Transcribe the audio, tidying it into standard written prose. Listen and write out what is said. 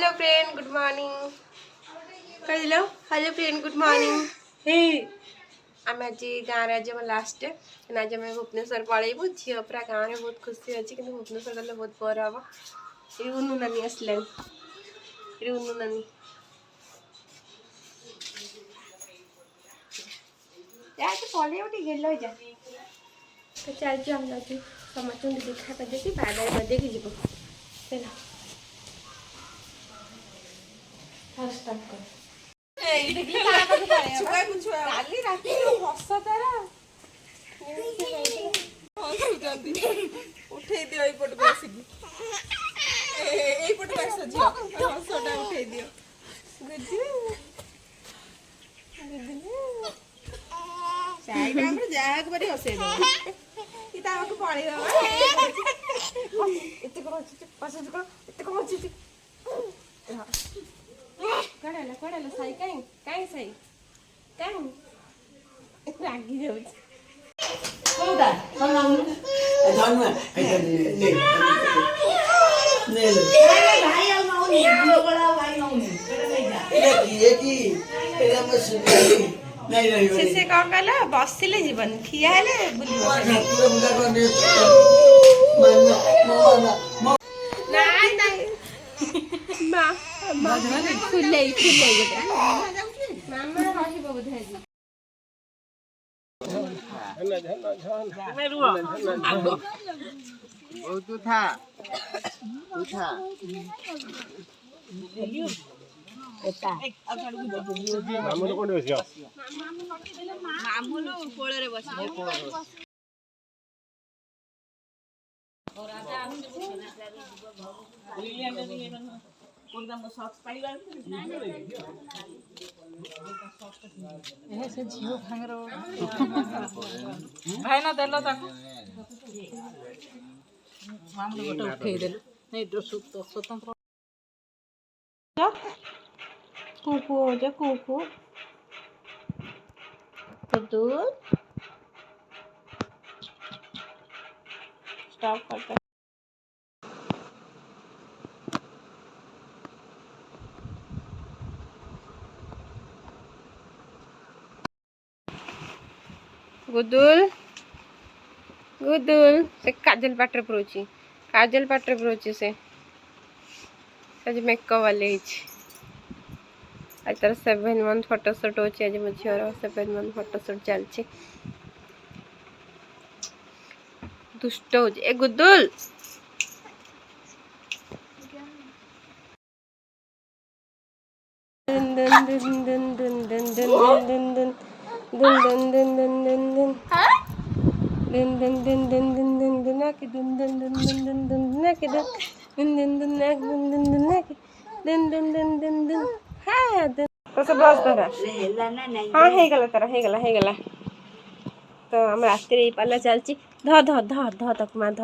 Hello friend good morning कर दिल। Hello friend good morning हे आम आज गाँव आज लास्ट डे आज आम भुवनेश्वर पलैबू झी पूरा गाँव में बहुत खुशी अच्छी कि भुवनेश्वर गले बहुत बोर हम। ये उन्नू नानी आसला उन्नू नानी पलैब गेल जा तो चलते हम जाऊँ समस्त देखा करदेकी बाय बाय करदेकी जीव चला स्टार्ट कर उठे दियो एपट को आसिकी एपट को आस झियो हसटा उठे दियो गुजु साइड हमर जाग बरी हसे दो ई ता हमको पळी दो इते को पास को इते को छी कड़ाला साई काई साई रागी जाऊ कोदा धन्यवाद ने भाई आ माउनी बड़ा भाई माउनी ये की एरा मसुदी नहीं से कौन कहला बसिले जीवन खिया हेले बुलियो ठाकुर पूजा करने नहीं नहीं मां फुले मामा रही बोधे जी भाई ना देलो ताको मामले गोटे उठेई देलु नहीं स्वतंत्र कुकु हो जा कुकु दूध स्टॉप करता गुदुल गुदुल से काजल पाटर परोची काजल पाटर परोची से आज मेकअप वाले आज तार 7 मंथ फोटोशूट होची आज मो झियर 7 मंथ फोटोशूट चलची दुष्ट हो ए गुदुल दन दन दन दन दन दन दन दन dun dun dun dun dun dun dun dun dun dun dun dun nak dun dun dun dun dun dun nak dun dun dun nak dun dun dun nak dun dun dun dun dun ha dun तो सब बस धरा हाँ हे गला तो हम रास्ते रे पाला चलची ध ध ध ध तक मा ध